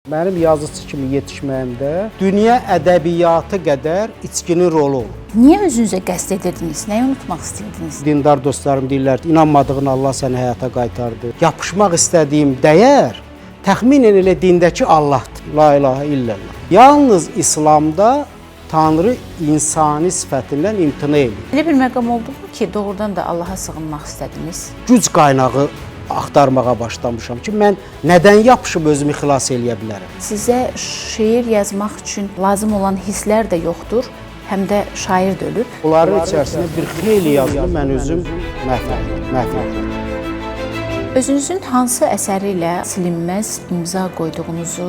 Mənim yazıçı kimi yetişməyimdə dünya ədəbiyyatı qədər içkinin rolu olur. Niyə özünüzə qəsd edirdiniz? Nəyi unutmaq istəyirdiniz? Dindar dostlarım deyirlər ki, inanmadığın Allah səni həyata qaytardı. Yapışmaq istədiyim dəyər təxminən elə dindəki Allahdır. La ilahə illallah. Yalnız İslamda Tanrı insani sifətindən imtina edir. Elə bir məqam oldu mu ki, doğrudan da Allaha sığınmaq istədiniz? Güc qaynağı axtarmağa başlamışam ki, mən nədən yapışıb özümü xilas eləyə bilərəm. Sizə şeir yazmaq üçün lazım olan hisslər də yoxdur, həm də şair də ölüb. Onların içərisində bir xeyli yazını mən özüm məhv etdim. Özünüzün hansı əsəri ilə silinməz imza qoyduğunuzu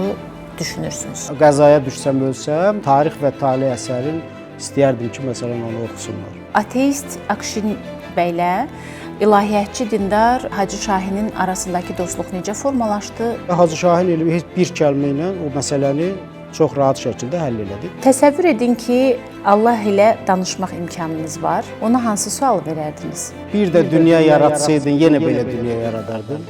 düşünürsünüz? Qəzaya düşsəm, ölsəm, tarix və talih əsərin istəyərdim ki, məsələn, onu oxusunlar. Ateist Akşin bəylə ilahiyyatçı dindar Hacı Şahinin arasındakı dostluq necə formalaşdı? Hacı Şahin elə heç bir kəlmə ilə o məsələni çox rahat şəkildə həll elədi. Təsəvvür edin ki, Allah ilə danışmaq imkanınız var. Ona hansı sual verərdiniz? Bir də dünya yaratsaydın, yenə belə dünya yaradardın.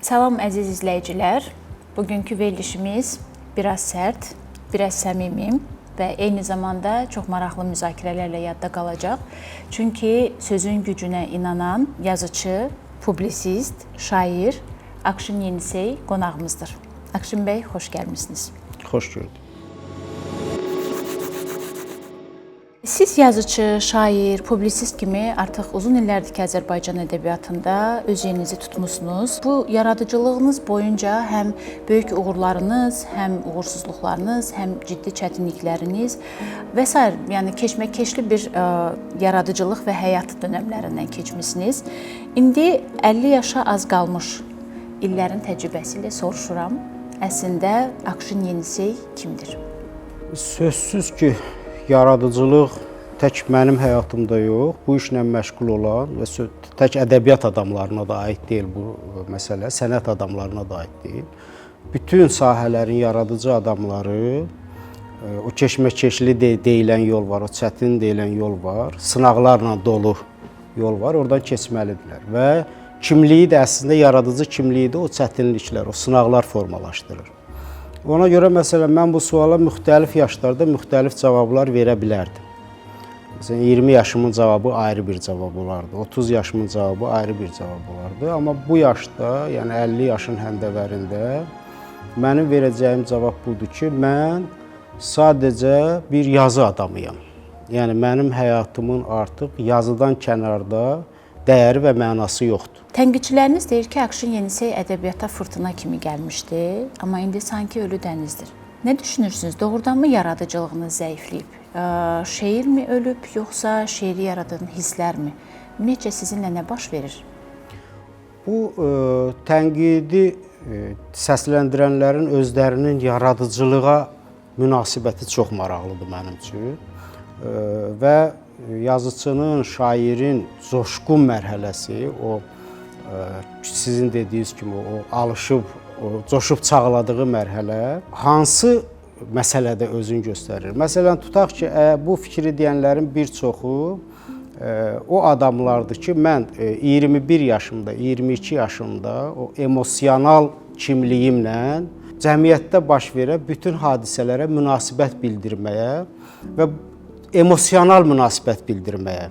Salam əziz izləyicilər. Bugünkü verilişimiz biraz sərt, biraz səmimi və eyni zamanda çox maraqlı müzakirələrlə yadda qalacaq. Çünki sözün gücünə inanan yazıcı, publisist, şair Akşin Yenisey qonağımızdır. Akşin bəy, xoş gəlmisiniz. Xoş gördük. Siz yazıcı, şair, publisist kimi artıq uzun illərdir ki, Azərbaycan ədəbiyyatında öz yerinizi tutmusunuz. Bu yaradıcılığınız boyunca həm böyük uğurlarınız, həm uğursuzluqlarınız, həm ciddi çətinlikləriniz və s. yəni keşməkeşli bir yaradıcılıq və həyat dönəmlərindən keçmisiniz. İndi 50 yaşa az qalmış illərin təcrübəsi ilə soruşuram. Əslində Akşin Yenisey kimdir? Sözsüz ki, yaradıcılıq tək mənim həyatımda yox, bu işlə məşğul olan və tək ədəbiyyat adamlarına da aid deyil bu məsələ, sənət adamlarına da aid deyil. Bütün sahələrin yaradıcı adamları, o keşməkeşli deyilən yol var, o çətin deyilən yol var, sınaqlarla dolu yol var, oradan keçməlidirlər. Və kimliyi də əslində yaradıcı kimliyi də o çətinliklər, o sınaqlar formalaşdırır. Ona görə məsələn, mən bu suala müxtəlif yaşlarda müxtəlif cavablar verə bilərdim. Məsələn, 20 yaşımın cavabı ayrı bir cavab olardı, 30 yaşımın cavabı ayrı bir cavab olardı. Amma bu yaşda, yəni 50 yaşın həndəvərində mənim verəcəyim cavab budur ki, mən sadəcə bir yazı adamıyam. Yəni mənim həyatımın artıq yazıdan kənarda dəyəri və mənası yoxdur. Tənqidçiləriniz deyir ki, Akşin Yenisey ədəbiyyata fırtına kimi gəlmişdi, amma indi sanki ölü dənizdir. Nə düşünürsünüz? Doğrudanmı yaradıcılığınız zəifləyib? Şeirmi ölüb, yoxsa şeiri yaradan hisslərmi? Ümumiyyətcə sizinlə nə baş verir? Bu tənqidi səsləndirənlərin özlərinin yaradıcılığa münasibəti çox maraqlıdır mənim üçün. Və yazıçının, şairin coşqun mərhələsi, o sizin dediyiniz kimi o alışıb, o coşub çağladığı mərhələ hansı məsələdə özünü göstərir? Məsələn, tutaq ki, bu fikri deyənlərin bir çoxu o adamlardır ki, mən 21 yaşımda, 22 yaşımda o emosional kimliyimlə cəmiyyətdə baş verən bütün hadisələrə münasibət bildirməyə və emosional münasibət bildirməyə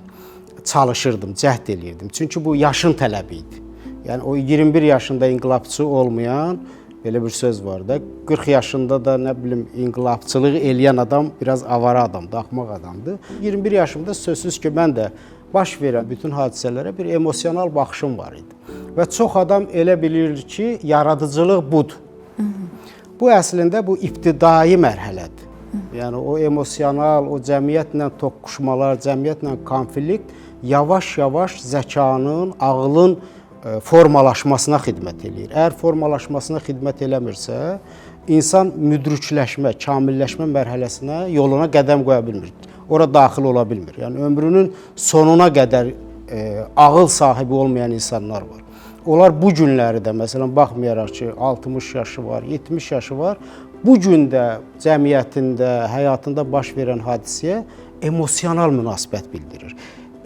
çalışırdım, cəhd eləyirdim. Çünki bu yaşın tələbi idi. Yəni o 21 yaşında inqilabçı olmayan belə bir söz var da, 40 yaşında da nə bilim inqilabçılıq eləyən adam biraz avara adamdır, axmaq adamdır. 21 yaşımda sözsüz ki, mən də baş verən bütün hadisələrə bir emosional baxışım var idi. Və çox adam elə bilir ki, yaradıcılıq budur. Bu əslində bu ibtidai mərhələdir. Yəni o emosional, o cəmiyyətlə toqquşmalar, cəmiyyətlə konflikt yavaş-yavaş zəkanın, ağlın formalaşmasına xidmət eləyir. Əgər formalaşmasına xidmət eləmirsə, insan müdrikləşmə, kamilləşmə mərhələsinə, yoluna qədəm qoya bilmir. Ora daxil ola bilmir. Yəni ömrünün sonuna qədər ağıl sahibi olmayan insanlar var. Onlar bu günləri də, məsələn, baxmayaraq ki, 60 yaşı var, 70 yaşı var, bu gün də cəmiyyətində, həyatında baş verən hadisəyə emosional münasibət bildirir.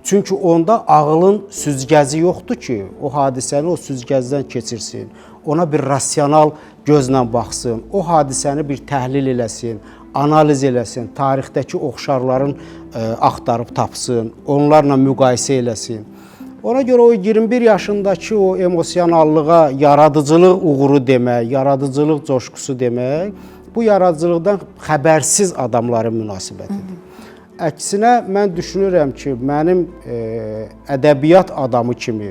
Çünki onda ağılın süzgəci yoxdur ki, o hadisəni o süzgəcdən keçirsin. Ona bir rasional gözlə baxsın, o hadisəni bir təhlil eləsin, analiz eləsin, tarixdəki oxşarların axtarıb tapsın, onlarla müqayisə eləsin. Ona görə o 21 yaşındakı o emosionallığa yaradıcılıq uğuru demək, yaradıcılıq coşqusu demək, bu yaradıcılıqdan xəbərsiz adamların münasibətidir. Əksinə, mən düşünürəm ki, mənim ədəbiyyat adamı kimi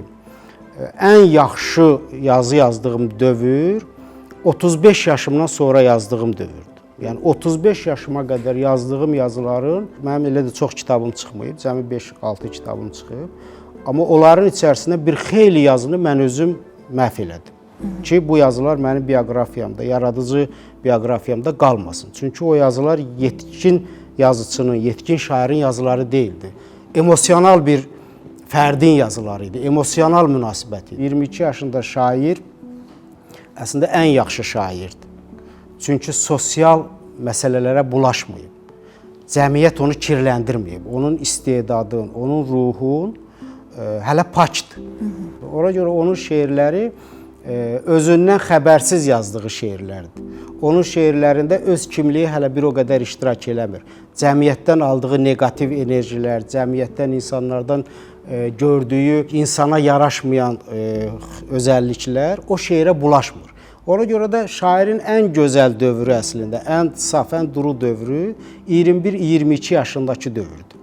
ən yaxşı yazı yazdığım dövr 35 yaşımdan sonra yazdığım dövrdür. Yəni 35 yaşıma qədər yazdığım yazıların, mənim elə də çox kitabım çıxmayıb, cəmi 5-6 kitabım çıxıb. Amma onların içərisində bir xeyli yazını mən özüm məhv elədim. Ki, bu yazılar mənim bioqrafiyamda, yaradıcı bioqrafiyamda qalmasın. Çünki o yazılar yetkin yazıçının, yetkin şairin yazıları deyildi. Emosional bir fərdin yazıları idi, emosional münasibəti. 22 yaşında şair əslində ən yaxşı şairdir. Çünki sosial məsələlərə bulaşmayıb. Cəmiyyət onu kirləndirməyib. Onun istedadın, onun ruhun hələ pakdır. Ona görə onun şeirləri özündən xəbərsiz yazdığı şeirlərdir. Onun şeirlərində öz kimliyi hələ bir o qədər iştirak eləmir. Cəmiyyətdən aldığı negativ enerjilər, cəmiyyətdən, insanlardan gördüyü insana yaraşmayan özəlliklər o şeirə bulaşmır. Ona görə də şairin ən gözəl dövrü əslində, ən saf, ən duru dövrü 21-22 yaşındakı dövrdür.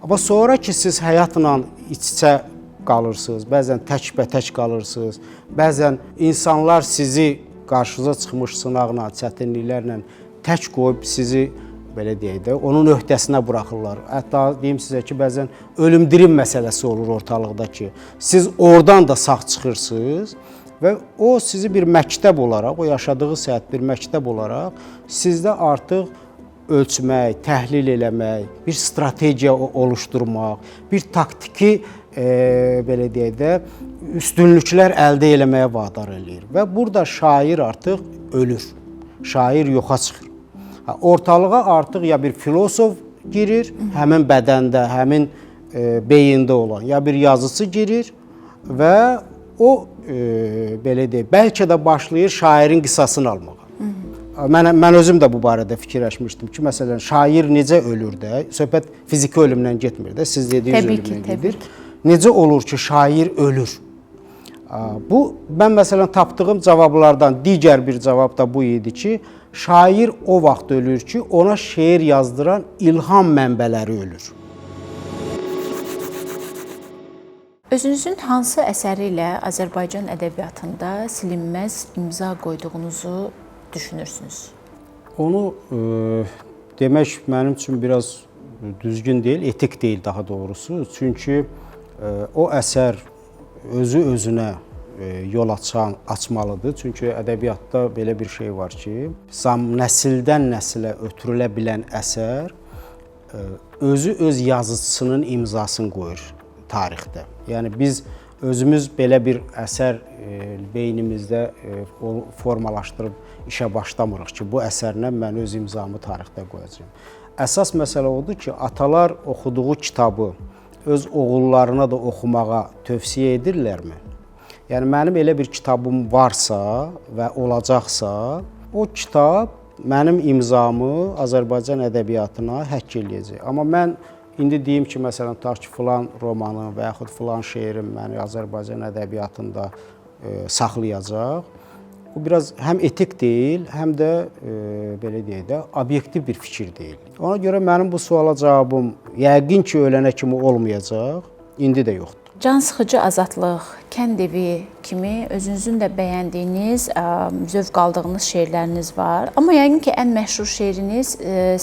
Amma sonra ki, siz həyatla iç-içə qalırsınız, bəzən tək-bətək qalırsınız, bəzən insanlar sizi qarşınıza çıxmış sınaqla, çətinliklərlə tək qoyub sizi, belə deyək də, onun öhdəsinə buraxırlar. Hətta deyim sizə ki, bəzən ölüm-dirim məsələsi olur ortalıqda ki, siz oradan da sağ çıxırsınız və o sizi bir məktəb olaraq, o yaşadığı səhət bir məktəb olaraq sizdə artıq ölçmək, təhlil eləmək, bir strategiya oluşturmaq, bir taktiki, belə deyək də, üstünlüklər əldə eləməyə vadar eləyir. Və burada şair artıq ölür, şair yoxa çıxır. Ortalığa artıq ya bir filosof girir, həmin bədəndə, həmin beyində olan, ya bir yazıcı girir və o, belə deyək, bəlkə də başlayır şairin qisasını almağa. Mən özüm də bu barədə fikirləşmişdim ki, məsələn, şair necə ölür də, söhbət fiziki ölümdən getmir də, siz dediyiniz ölümdən gedir. Necə olur ki, şair ölür? Bu, mən məsələn tapdığım cavablardan digər bir cavab da bu idi ki, şair o vaxt ölür ki, ona şeir yazdıran ilham mənbələri ölür. Özünüzün hansı əsəri ilə Azərbaycan ədəbiyyatında silinməz imza qoyduğunuzu düşünürsünüz? Onu demək mənim üçün biraz düzgün deyil, etik deyil daha doğrusu. Çünki o əsər özü-özünə yol açmalıdır. Çünki ədəbiyyatda belə bir şey var ki, nəsildən nəsilə ötürülə bilən əsər özü öz yazıcısının imzasını qoyur tarixdə. Yəni biz özümüz belə bir əsər beynimizdə formalaşdırıb işə başlamırıq ki, bu əsərlə mən öz imzamı tarixdə qoyacağam. Əsas məsələ odur ki, atalar oxuduğu kitabı öz oğullarına da oxumağa tövsiyə edirlərmi? Yəni mənim elə bir kitabım varsa və olacaqsa, o kitab mənim imzamı Azərbaycan ədəbiyyatına həkk eləyəcək. Amma mən indi deyim ki, məsələn, tutaq ki, filan romanı və yaxud filan şeirim məni Azərbaycan ədəbiyyatında saxlayacaq. Bu biraz həm etik deyil, həm də belə deyək də, obyektiv bir fikir deyil. Ona görə mənim bu suala cavabım yəqin ki, ölənə kimi olmayacaq, indi də yoxdur. Cansıxıcı azadlıq, kənd evi kimi özünüzün də bəyəndiyiniz, zövq aldığınız şeirləriniz var. Amma yəqin ki, ən məşhur şeiriniz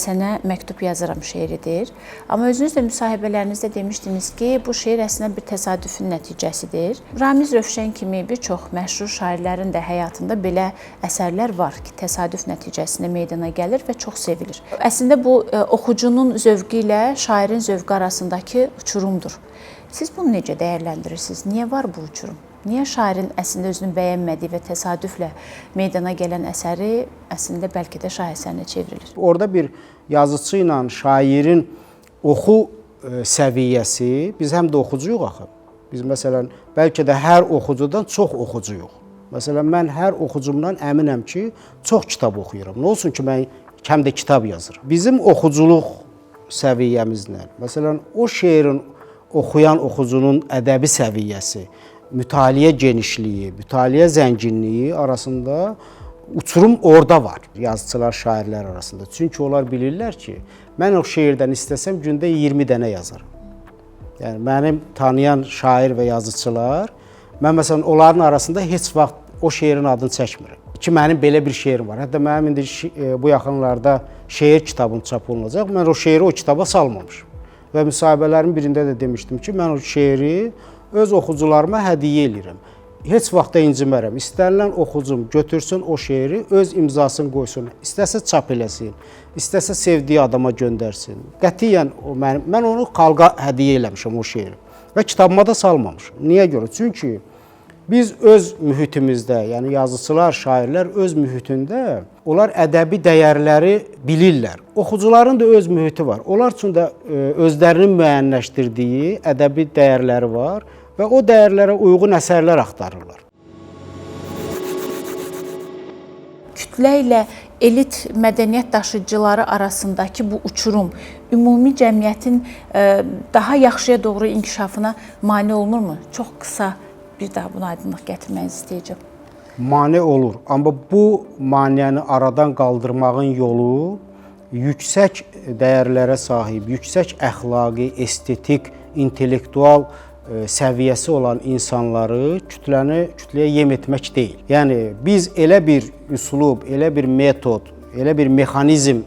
Sənə məktub yazıram şeiridir. Amma özünüz də müsahibələrinizdə demişdiniz ki, bu şeir əslində bir təsadüfün nəticəsidir. Ramiz Rövşən kimi bir çox məşhur şairlərin də həyatında belə əsərlər var ki, təsadüf nəticəsində meydana gəlir və çox sevilir. Əslində bu oxucunun zövqü ilə şairin zövqü arasındakı uçurumdur. Siz bunu necə dəyərləndirirsiniz? Niyə var bu uçurum? Niyə şairin əslində özünü bəyənmədiyi və təsadüflə meydana gələn əsəri əslində bəlkə də şahesərinə çevrilir? Orada bir yazıçı ilə şairin oxu səviyyəsi, biz həm də oxucuyuq axı. Biz məsələn, bəlkə də hər oxucudan çox oxucuyuq. Məsələn, mən hər oxucumdan əminəm ki, çox kitab oxuyuram. Nə olsun ki, mən həm də kitab yazıram. Bizim oxuculuq səviyyəmizlə, məsələn, o şeirin oxuyan oxucunun ədəbi səviyyəsi, mütaliə genişliyi, mütaliə zənginliyi arasında uçurum orada var yazıçılar, şairlər arasında. Çünki onlar bilirlər ki, mən o şeirdən istəsəm gündə 20 dənə yazaram. Yəni mənim tanıyan şair və yazıçılar, mən məsələn onların arasında heç vaxt o şeirin adını çəkmirəm. Ki mənim belə bir şeirim var. Hətta mənim indi bu yaxınlarda şeir kitabım çap olunacaq. Mən o şeiri o kitaba salmamışam. Və müsahibələrin birində də demişdim ki, mən o şeiri öz oxucularıma hədiyyə edirəm. Heç vaxt da incimərəm. İstənilən oxucum götürsün o şeiri, öz imzasını qoysun. İstəsə çap eləsin, istəsə sevdiyi adama göndərsin. Qətiyyən mən onu xalqa hədiyyə eləmişəm o şeiri. Və kitabıma da salmamışam. Niyə görə? Çünki biz öz mühitimizdə, yəni yazıçılar, şairlər öz mühitində, onlar ədəbi dəyərləri bilirlər. Oxucuların da öz mühiti var. Onlar üçün də özlərinin müəyyənləşdirdiyi ədəbi dəyərləri var və o dəyərlərə uyğun əsərlər axtarırlar. Kütlə ilə elit mədəniyyət daşıyıcıları arasındakı bu uçurum ümumi cəmiyyətin daha yaxşıya doğru inkişafına mane olmurmu? Çox qısa bir daha buna aydınlıq gətirmənizi istəyəcəm. Mane olur, amma bu maneəni aradan qaldırmağın yolu yüksək dəyərlərə sahib, yüksək əxlaqi, estetik, intellektual səviyyəsi olan insanları kütləyə yem etmək deyil. Yəni biz elə bir üslub, elə bir metod, elə bir mexanizm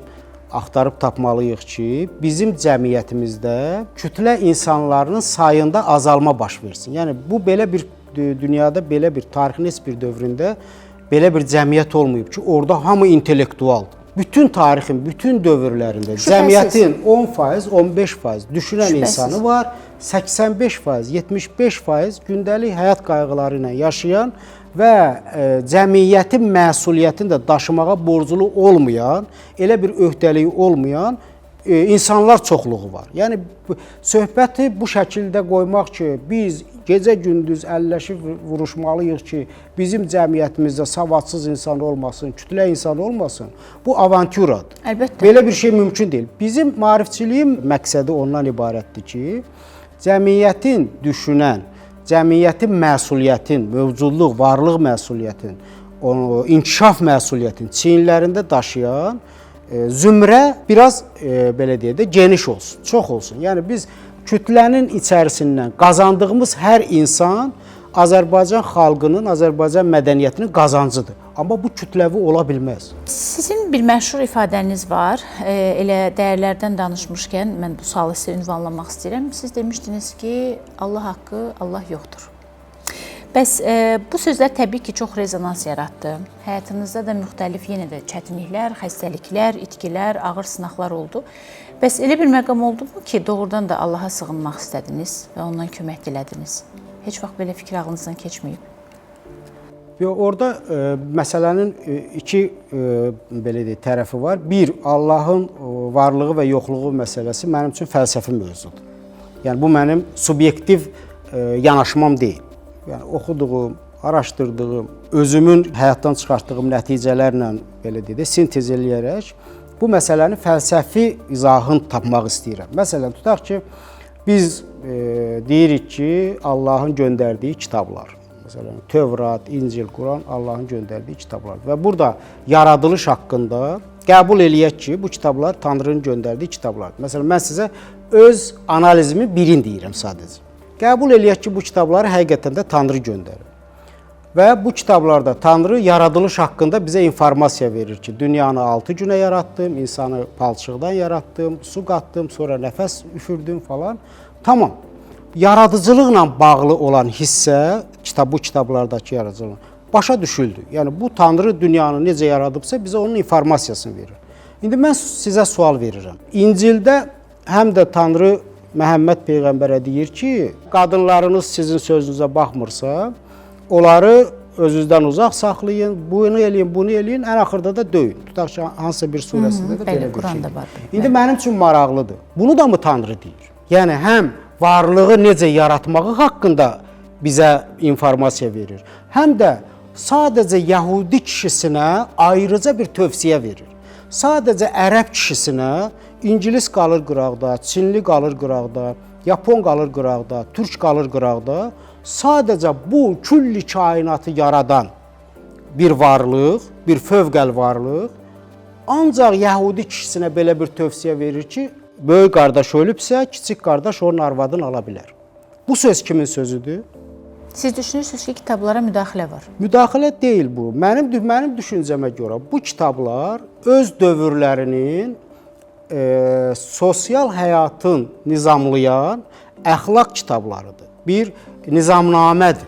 axtarıb tapmalıyıq ki, bizim cəmiyyətimizdə kütlə insanlarının sayında azalma baş versin. Yəni bu belə bir dünyada, belə bir tarixin heç bir dövründə belə bir cəmiyyət olmayıb ki, orada hamı intellektualdır. Bütün tarixin, bütün dövrlərində cəmiyyətin 10%, 15% düşünən insanı var, 85%, 75% gündəlik həyat qayğıları ilə yaşayan və cəmiyyətin məsuliyyətini də daşımağa borclu olmayan, elə bir öhdəliyi olmayan insanlar çoxluğu var. Yəni söhbəti bu şəkildə qoymaq ki, biz gecə-gündüz əlləşib vuruşmalıyıq ki, bizim cəmiyyətimizdə savadsız insan olmasın, kütlə insan olmasın, bu avanturadır. Əlbəttə. Belə bir şey mümkün deyil. Bizim maarifçiliyin məqsədi ondan ibarətdir ki, cəmiyyətin düşünən, cəmiyyətin məsuliyyətin, mövcudluq, varlıq məsuliyyətin, inkişaf məsuliyyətin çiyinlərində daşıyan zümrə biraz belə deyək də geniş olsun, çox olsun. Yəni biz kütlənin içərisindən qazandığımız hər insan Azərbaycan xalqının, Azərbaycan mədəniyyətinin qazancıdır. Amma bu kütləvi ola bilməz. Sizin bir məşhur ifadəniz var. Elə dəyərlərdən danışmışkən mən bu sualı sizə ünvanlamaq istəyirəm. Siz demişdiniz ki, Allah haqqı, Allah yoxdur. Bəs bu sözlər təbii ki, çox rezonans yaratdı. Həyatınızda da müxtəlif yenə də çətinliklər, xəstəliklər, itkilər, ağır sınaqlar oldu. Bəs elə bir məqam oldumu ki, doğrudan da Allaha sığınmaq istədiniz və ondan kömək dilədiniz? Heç vaxt belə fikir ağlınızdan keçməyib? Orada məsələnin iki belə deyək, tərəfi var. Bir, Allahın varlığı və yoxluğu məsələsi mənim üçün fəlsəfi mövzudur. Yəni bu mənim subyektiv yanaşmam deyil. Yəni oxuduğum, araşdırdığım, özümün həyatdan çıxartdığım nəticələrlə belə deyək, sintez eləyərək bu məsələnin fəlsəfi izahını tapmaq istəyirəm. Məsələn, tutaq ki, biz deyirik ki, Allahın göndərdiyi kitablar. Məsələn, Tövrat, İncil, Quran Allahın göndərdiyi kitablar. Və burada yaradılış haqqında qəbul eləyək ki, bu kitablar Tanrının göndərdiyi kitablardır. Məsələn, mən sizə öz analizimi birini deyirəm sadəcə. Qəbul eləyək ki, bu kitabları həqiqətən də Tanrı göndərir. Və bu kitablarda Tanrı yaradılış haqqında bizə informasiya verir ki, dünyanı 6 günə yaratdım, insanı palçıqdan yaratdım, su qatdım, sonra nəfəs üfürdüm falan. Tamam. Yaradıcılıqla bağlı olan hissə, bu kitablardakı yaradıcılıq başa düşüldü. Yəni bu Tanrı dünyanı necə yaradıbsa bizə onun informasiyasını verir. İndi mən sizə sual verirəm. İncildə həm də Tanrı Məhəmməd Peyğəmbərə deyir ki, qadınlarınız sizin sözünüzə baxmırsa, onları özünüzdən uzaq saxlayın, bunu eləyin, ən axırda da döyün. Tutaq ki, hansısa bir surəsində də belə bir şey. İndi mənim üçün maraqlıdır. Bunu da mı Tanrı deyir? Yəni həm varlığı necə yaratmağı haqqında bizə informasiya verir, həm də sadəcə yəhudi kişisinə ayrıca bir tövsiyə verir. Sadəcə ərəb kişisinə ingilis qalır qıraqda, çinli qalır qıraqda, yapon qalır qıraqda, türk qalır qıraqda. Sadəcə bu külli kainatı yaradan bir varlıq, bir fövqəl varlıq ancaq yəhudi kişisinə belə bir tövsiyə verir ki, böyük qardaş ölübsə, kiçik qardaş onun arvadını ala bilər. Bu söz kimin sözüdür? Siz düşünürsünüz ki, kitablara müdaxilə var. Müdaxilə deyil bu. Mənim düşüncəmə görə bu kitablar öz dövrlərinin sosial həyatın nizamlayan əxlaq kitablarıdır. Bir nizamnamədir.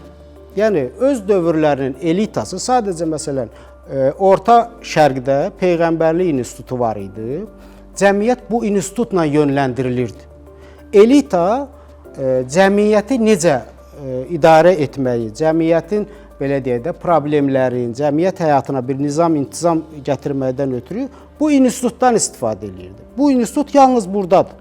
Yəni öz dövrlərinin elitası sadəcə məsələn Orta Şərqdə Peyğəmbərlik İnstitutu var idi. Cəmiyyət bu institutla yönləndirilirdi. Elita cəmiyyəti necə idarə etməyi, cəmiyyətin belə deyək də problemlərin, cəmiyyət həyatına bir nizam-intizam gətirməkdən ötürü bu institutdan istifadə edirdi. Bu institut yalnız buradadır.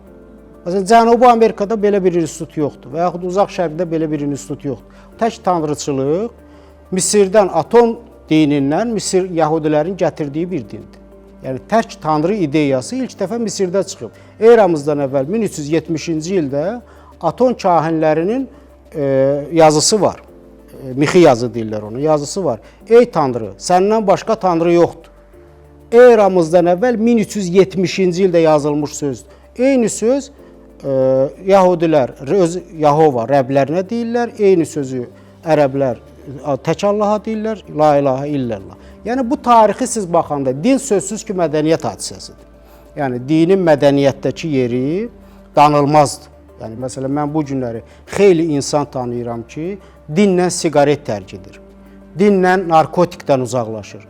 Məsələn, Cənubi Amerikada belə bir institut yoxdur və yaxud Uzaq Şərqdə belə bir institut yoxdur. Tək tanrıçılıq Misirdən, Aton dinindən Misir yəhudilərin gətirdiyi bir dindir. Yəni tək tanrı ideyası ilk dəfə Misirdə çıxıb. Eramızdan əvvəl 1370-ci ildə Aton kahinlərinin yazısı var. Mixi yazı deyirlər onu, yazısı var. Ey tanrı, səndən başqa tanrı yoxdur. Eramızdan əvvəl 1370-ci ildə yazılmış sözdür. Eyni söz yəhudilər Yahova Rəblərinə deyirlər, eyni sözü ərəblər tək Allaha deyirlər, la ilahə illallah. Yəni bu tarixi siz baxanda din sözsüz ki, mədəniyyət hadisəsidir. Yəni dinin mədəniyyətdəki yeri danılmazdır. Yəni məsələn mən bu günləri xeyli insan tanıyıram ki, dinlə siqaret tərk edir. Dinlə narkotikdən uzaqlaşır.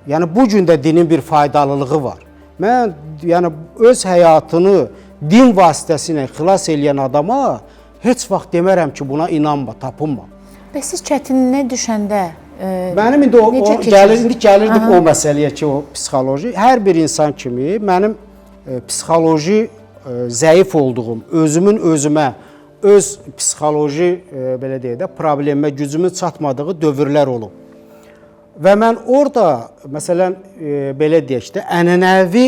Yəni bu gün də dinin bir faydalılığı var. Mən yəni öz həyatını din vasitəsilə xilas edən adama heç vaxt demərəm ki, buna inanma, tapınma. Bəs siz çətinliyə düşəndə mənim indi gəlirdim o məsələyə ki, o psixoloji. Hər bir insan kimi mənim psixoloji zəif olduğum, özümün özümə, öz psixoloji belə deyək də problemə gücümün çatmadığı dövrlər olub. Və mən orada məsələn belə deyək də ənənəvi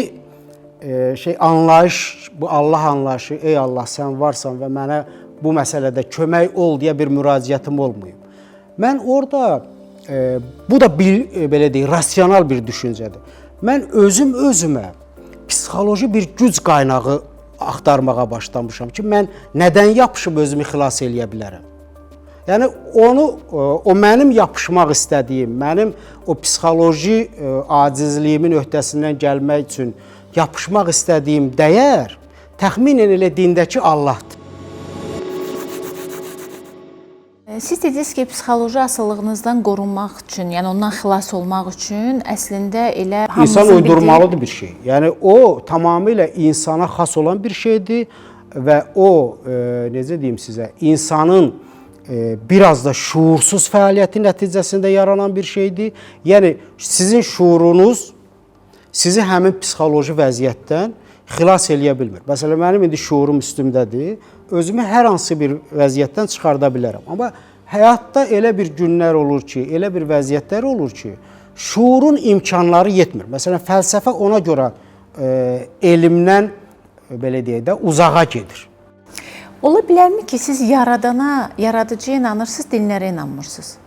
anlayış, bu Allah anlayışı, ey Allah sən varsan və mənə bu məsələdə kömək ol deyə bir müraciətim olmayıb. Mən orada bu da belə deyək, rasional bir düşüncədir. Mən özümə psixoloji bir güc qaynağı axtarmağa başlamışam ki, mən nədən yapışıb özümü xilas eləyə bilərəm? Yəni o mənim yapışmaq istədiyim, mənim o psixoloji acizliyimin öhdəsindən gəlmək üçün yapışmaq istədiyim dəyər təxminən elə dindəki Allahdır. Siz dediniz ki, psixoloji asıllığınızdan qorunmaq üçün, yəni ondan xilas olmaq üçün əslində elə İnsan uydurmalıdır bir şey. Yəni o tamamilə insana xas olan bir şeydir və o necə deyim sizə, insanın biraz da şuursuz fəaliyyəti nəticəsində yaranan bir şeydir. Yəni sizin şuurunuz sizi həmin psixoloji vəziyyətdən xilas eləyə bilmir. Məsələn, mənim indi şuurum üstümdədir. Özümü hər hansı bir vəziyyətdən çıxarda bilərəm. Amma həyatda elə bir günlər olur ki, elə bir vəziyyətlər olur ki, şuurun imkanları yetmir. Məsələn, fəlsəfə ona görə elmdən belə deyək də uzağa gedir. Ola bilərmi ki, siz yaradana, yaradıcıya inanırsınız, dinlərə inanmırsınız?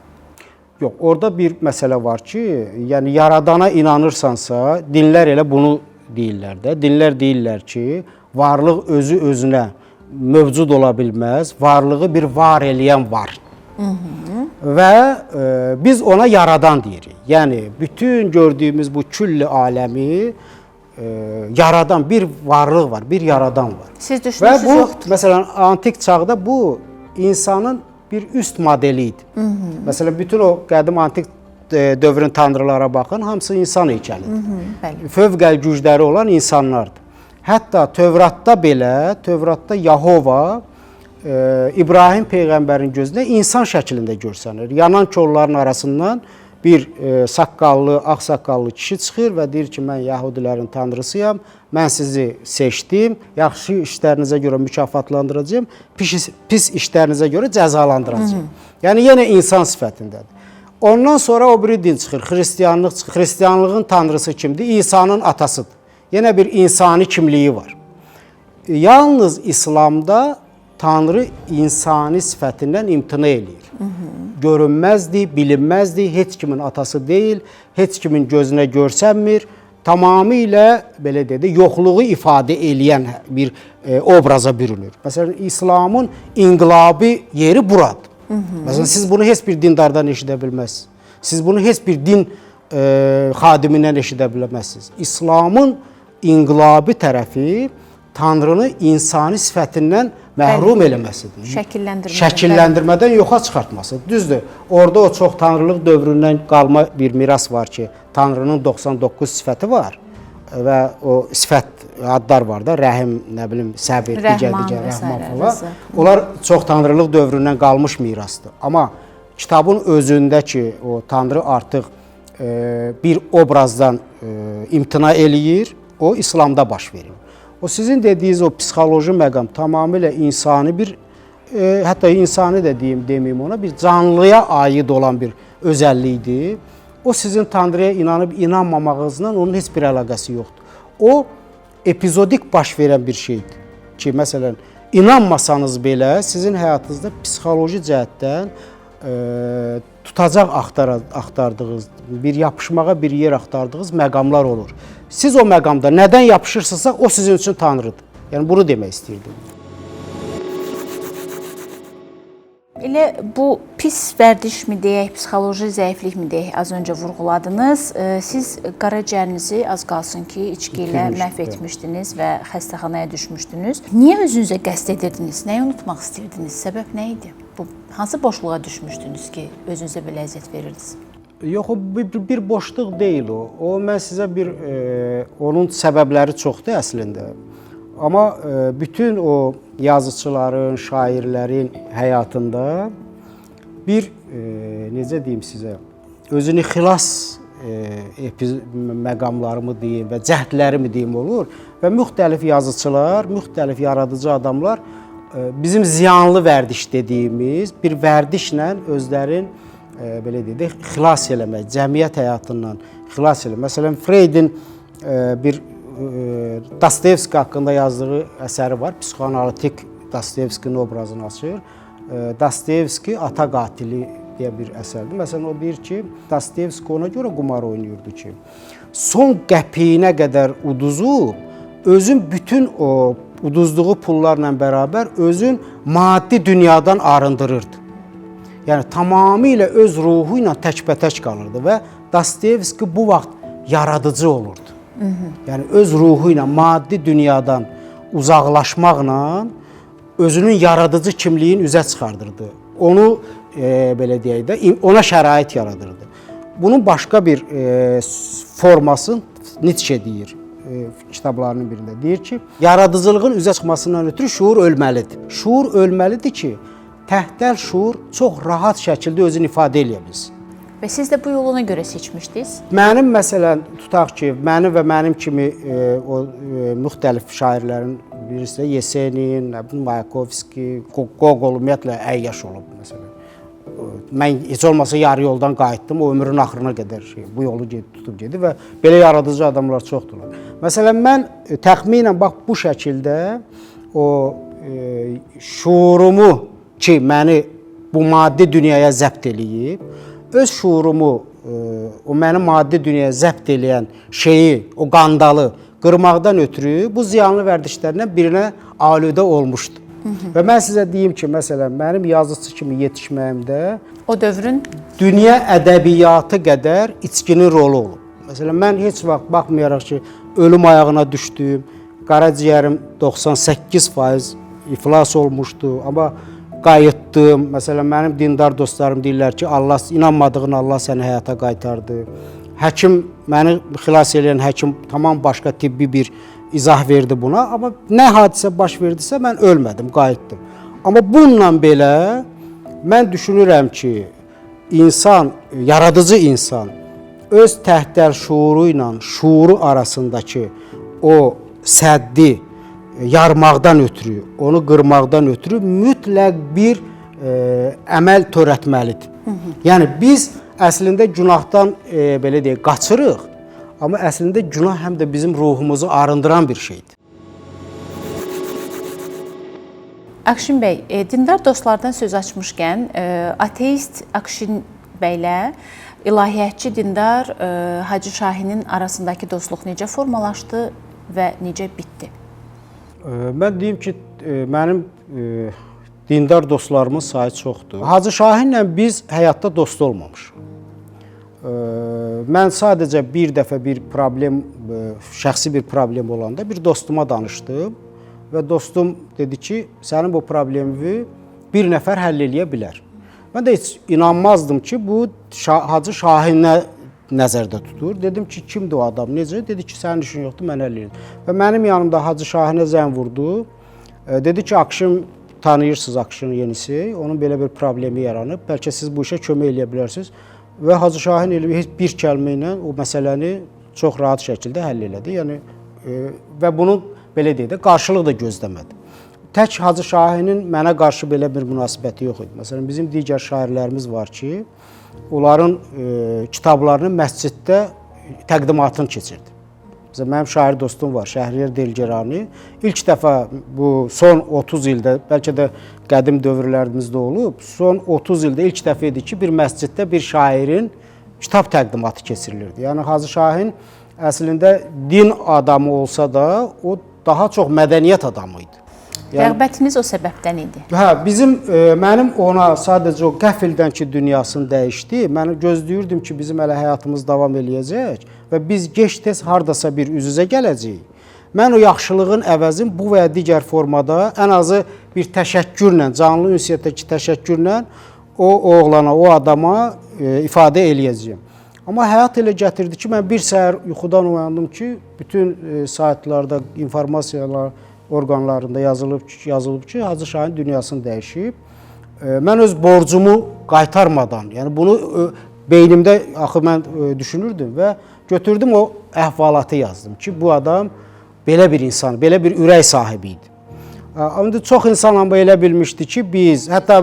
Yox, orada bir məsələ var ki, yəni yaradana inanırsansa, dinlər elə bunu deyirlər də. Dinlər deyirlər ki, varlıq özü özünə mövcud ola bilməz, varlığı bir var eləyən var. Və biz ona yaradan deyirik. Yəni bütün gördüyümüz bu külli aləmi yaradan bir varlıq var, bir yaradan var. Siz düşünürsünüz yoxdur. Məsələn, antik çağda bu insanın bir üst modeli idi. Məsələn, bütün o qədim antik dövrün tanrılara baxın, hamısı insan heykəlidir. Fövqəl gücləri olan insanlardır. Hətta Tövratda belə, Tövratda Yahova İbrahim Peyğəmbərin gözünə insan şəklində görsənir. Yanan kolların arasından bir saqqallı, ağ saqqallı kişi çıxır və deyir ki, mən Yahudilərin tanrısıyam mən sizi seçdim, yaxşı işlərinizə görə mükafatlandıracağam, pis işlərinizə görə cəzalandıracağam. Yəni yenə insan sifətindədir. Ondan sonra o biri din çıxır, xristianlıq çıxır. Xristianlığın tanrısı kimdir? İsa'nın atasıdır. Yenə bir insani kimliyi var. Yalnız İslamda Tanrı insani sifətindən imtina eləyir. Görünməzdir, bilinməzdir, heç kimin atası deyil, heç kimin gözünə görsənmir. Tamamilə belə dedi, yoxluğu ifadə eləyən bir obraza bürünür. Məsələn, İslamın inqilabi yeri buradır. Məsələn, siz bunu heç bir dindardan eşidə bilməzsiniz. Siz bunu heç bir din xadimindən eşidə bilməzsiniz. İslamın inqilabi tərəfi Tanrını insani sifətindən məhrum eləməsidir. Şəkilləndirmədən yoxa çıxartmasıdır. Düzdür, orada o çox tanrılıq dövründən qalma bir miras var ki, Tanrının 99 sifəti var və o sifət adlar var da, rəhim, nə bilim, səbir, digər rəhman falan. Onlar çox tanrılıq dövründən qalmış mirasdır. Amma kitabın özündə ki, o Tanrı artıq bir obrazdan imtina eləyir, o İslamda baş verir. O sizin dediyiniz o psixoloji məqam tamamilə insani bir, hətta insani də deməyim ona, bir canlıya aid olan bir özəllikdir. O sizin Tanrıya inanıb inanmamağınızla onun heç bir əlaqəsi yoxdur. O epizodik baş verən bir şeydir ki, məsələn, inanmasanız belə sizin həyatınızda psixoloji cəhətdən tutacaq axtardığınız, bir yapışmağa bir yer axtardığınız məqamlar olur. Siz o məqamda nədən yapışırsınızsa, o sizin üçün Tanrıdır. Yəni, bunu demək istəyirdim. Elə bu pis vərdiş mi deyək, psixoloji zəiflik mi deyək, az öncə vurğuladınız. Siz qaraciyərinizi az qalsın ki, içki ilə məhv etmişdiniz və xəstəxanaya düşmüşdünüz. Niyə özünüzə qəsd edirdiniz? Nəyi unutmaq istəyirdiniz? Səbəb nə idi? Hansı boşluğa düşmüşdünüz ki, özünüzə belə əziyyət verirdiniz? Yox, o bir boşluq deyil o. O, mən sizə onun səbəbləri çoxdur əslində. Amma bütün o yazıçıların, şairlərin həyatında bir, necə deyim sizə, özünü xilas məqamlarımı deyim və cəhdlərimi deyim olur və müxtəlif yazıçılar, müxtəlif yaradıcı adamlar bizim ziyanlı vərdiş dediyimiz bir vərdişlə özlərin belə deyək, xilas eləmək, cəmiyyət həyatından xilas eləmək. Məsələn, Freydin bir Dostoyevski haqqında yazdığı əsəri var. Psixoanalitik Dostoyevskinin obrazını açır. Dostoyevski ata qatili deyə bir əsərdir. Məsələn, o deyir ki, Dostoyevski ona görə qumar oynayırdı ki, son qəpiyinə qədər uduzub, özün bütün o uduzduğu pullarla bərabər özün maddi dünyadan arındırırdı. Yəni, tamamilə öz ruhu ilə təkbətək qalırdı və Dostoyevski bu vaxt yaradıcı olurdu. Yəni, öz ruhu ilə maddi dünyadan uzaqlaşmaqla özünün yaradıcı kimliyin üzə çıxardırdı. Onu, belə deyək də, ona şərait yaradırdı. Bunun başqa bir formasını Nietzsche deyir kitablarının birində. Deyir ki, yaradıcılığın üzə çıxmasından ötürü şuur ölməlidir. Şuur ölməlidir ki, təhdəl şuur çox rahat şəkildə özünü ifadə edə bilsin. Və siz də bu yolu ona görə seçmişdiniz? Mənim, məsələn, tutaq ki, mənim və mənim kimi o müxtəlif şairlərin birisi də Yesenin, Mayakovski, Gogol ümumiyyətlə əyyaş olub, məsələn. Mən heç olmasa yarı yoldan qayıtdım, o ömrün axırına qədər bu yolu tutub gedi və belə yaradıcı adamlar çoxdurlar. Məsələn, mən təxminən bax bu şəkildə o şuurumu ki, məni bu maddi dünyaya zəbt eləyib, öz şuurumu, o mənim maddi dünyaya zəbt eləyən şeyi, o qandalı qırmaqdan ötürü bu ziyanlı vərdişlərindən birinə alüdə olmuşdu. Və mən sizə deyim ki, məsələn, mənim yazıçı kimi yetişməyimdə o dövrün dünya ədəbiyyatı qədər içkinin rolu olub. Məsələn, mən heç vaxt baxmayaraq ki, ölüm ayağına düşdüm, qaraciyərim 98% iflas olmuşdu, amma qayıtdım. Məsələn, mənim dindar dostlarım deyirlər ki, inanmadığın Allah səni həyata qaytardı. Həkim, məni xilas edən həkim tamam başqa tibbi bir izah verdi buna. Amma nə hadisə baş verdisə, mən ölmədim, qayıtdım. Amma bununla belə, mən düşünürəm ki, insan, yaradıcı insan öz təhdəl şuuru ilə şuuru arasındakı o səddi yarmaqdan ötürü, onu qırmaqdan ötürü mütləq bir əməl törətməlidir. Yəni biz əslində günahdan belə deyək, qaçırıq, amma əslində günah həm də bizim ruhumuzu arındıran bir şeydir. Akşin bəy, dindar dostlardan söz açmışkən, ateist Akşin bəylə ilahiyyatçı dindar Hacı Şahinin arasındakı dostluq necə formalaşdı və necə bitdi? Mən deyim ki, mənim dindar dostlarımın sayı çoxdur. Hacı Şahinlə biz həyatda dost olmamışıq. Mən sadəcə bir dəfə bir problem, şəxsi bir problem olanda bir dostuma danışdım və dostum dedi ki, sənin bu problemi bir nəfər həll eləyə bilər. Mən də heç inanmazdım ki, bu Hacı Şahinə nəzərdə tutur. Dedim ki, kimdir o adam, necə? Dedi ki, sənin işin yoxdur, mən həll edirəm. Və mənim yanımda Hacı Şahinə zəng vurdu. Dedi ki, Akşin, tanıyırsınız Akşin yenisi, onun belə bir problemi yaranıb. Bəlkə siz bu işə kömək eləyə bilərsiniz. Və Hacı Şahin heç bir kəlmə ilə o məsələni çox rahat şəkildə həll elədi. Yəni, və bunun belə deyək də, qarşılıq da gözləmədi. Tək Hacı Şahinin mənə qarşı belə bir münasibəti yox idi. Məsələn, bizim digər şairlərimiz var ki, onların kitablarını məsciddə təqdimatını keçirdi. Məsələn, mənim şair dostum var, Şəhriyar Delgerani. İlk dəfə bu son 30 ildə, bəlkə də qədim dövrlərimizdə olub, son 30 ildə ilk dəfə idi ki, bir məsciddə bir şairin kitab təqdimatı keçirilirdi. Yəni, Hacı Şahin əslində din adamı olsa da, o daha çox mədəniyyət adamı idi. Rəğbətiniz o səbəbdən idi? Hə, mənim ona sadəcə o qəfildən ki, dünyasını dəyişdi. Mən gözləyirdim ki, bizim hələ həyatımız davam eləyəcək və biz gec-tez hardasa bir üz-üzə gələcəyik. Mən o yaxşılığın əvəzin bu və ya digər formada ən azı bir təşəkkürlə, canlı ünsiyyətdəki təşəkkürlə o oğlana, o adama ifadə eləyəcəyim. Amma həyat elə gətirdi ki, mən bir səhər yuxudan uyandım ki, bütün saytlarda, informasiyalar orqanlarında yazılıb ki, Hacı Şahin dünyasını dəyişib. Mən öz borcumu qaytarmadan, yəni bunu beynimdə axı mən düşünürdüm və götürdüm o əhvalatı yazdım ki, bu adam belə bir insan, belə bir ürək sahibi idi. Amma çox insan elə bilmişdi ki, biz, hətta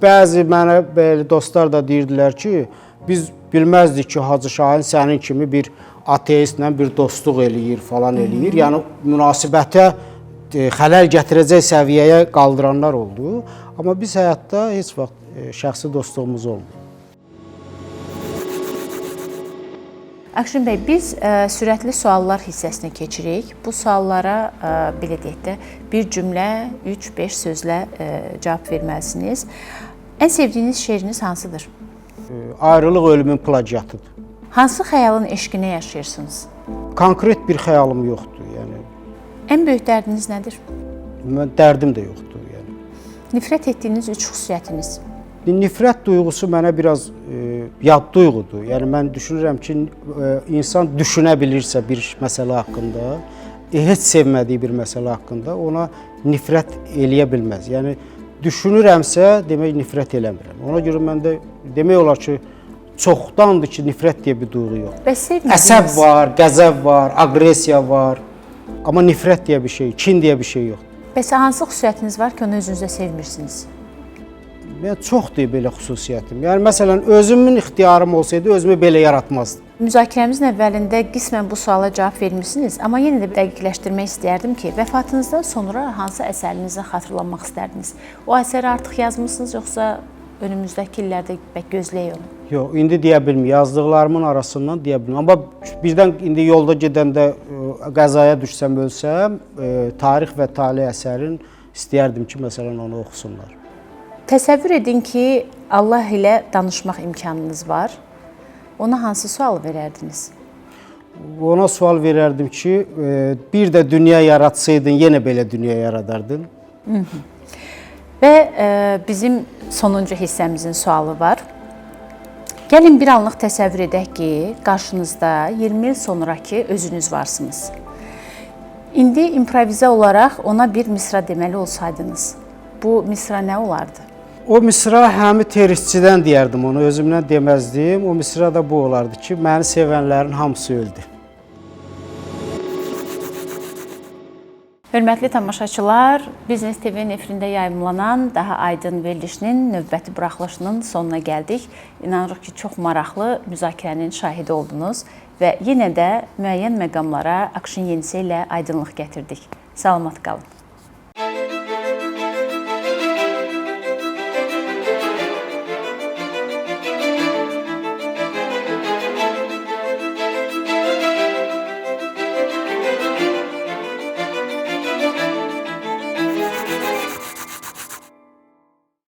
bəzi mənə belə dostlar da deyirdilər ki, biz bilməzdik ki, Hacı Şahin sənin kimi bir ateistlə bir dostluq eləyir, falan eləyir. Yəni münasibətə xələl gətirəcək səviyyəyə qaldıranlar oldu. Amma biz həyatda heç vaxt şəxsi dostluğumuz olmuyor. Akşin bəy, biz sürətli suallar hissəsinə keçirik. Bu suallara belə deyək də bir cümlə, 3-5 sözlə cavab verməlisiniz. Ən sevdiyiniz şeiriniz hansıdır? Ayrılıq ölümün plagiatıdır. Hansı xəyalın eşqinə yaşayırsınız? Konkret bir xəyalım yoxdur. Yəni ən böyük dərdiniz nədir? Dərdim də yoxdur. Yəni. Nifrət etdiyiniz 3 xüsusiyyətiniz? Nifrət duyğusu mənə biraz yad duyğudur. Yəni mən düşünürəm ki, insan düşünə bilirsə bir məsələ haqqında, heç sevmədiyi bir məsələ haqqında ona nifrət eləyə bilməz. Yəni düşünürəmsə, demək nifrət eləmirəm. Ona görə məndə demək olar ki, çoxdandır ki, nifrət deyə bir duyğu yox. Bəs sevmədiniz? Əsəb var, qəzəb var, aqressiya var. Amma nifrət deyə bir şey, kin deyə bir şey yoxdur. Bəs hansı xüsusiyyətiniz var ki, onu özünüzdə sevmirsiniz? Çoxdur belə xüsusiyyətim. Yəni, məsələn, özümün ixtiyarım olsaydı, özümü belə yaratmazdım. Müzakirəmizin əvvəlində qismən bu suala cavab vermişsiniz, amma yenə də dəqiqləşdirmək istəyərdim ki, vəfatınızdan sonra hansı əsərinizi xatırlanmaq istərdiniz? O əsəri artıq yazmısınız, yoxsa önümüzdəki illərdə gözləyək onu? Yox, indi deyə bilmirəm. Yazdıqlarımın arasından deyə bilmirəm. Amma birdən indi yolda gedəndə qəzaya düşsəm, ölsəm, tarix və talih əsərin istəyərdim ki, məsələn, onu oxusunlar. Təsəvvür edin ki, Allah ilə danışmaq imkanınız var. Ona hansı sual verərdiniz? Ona sual verərdim ki, bir də dünya yaratsaydın, yenə belə dünya yaradardın. Və bizim sonuncu hissəmizin sualı var. Gəlin bir anlıq təsəvvür edək ki, qarşınızda 20 il sonraki özünüz varsınız. İndi improvizə olaraq ona bir misra deməli olsaydınız, bu misra nə olardı? O misra həmi terroristçidən deyərdim onu, özümdən deməzdim. O misra da bu olardı ki, məni sevənlərin hamısı öldü. Hörmətli tamaşaçılar, Biznes TV-nin efirində yayımlanan Daha Aydın verilişinin növbəti buraxılışının sonuna gəldik. İnanırıq ki, çox maraqlı müzakirənin şahidi oldunuz və yenə də müəyyən məqamlara Akşin Yenisi ilə aydınlıq gətirdik. Salamat qalın.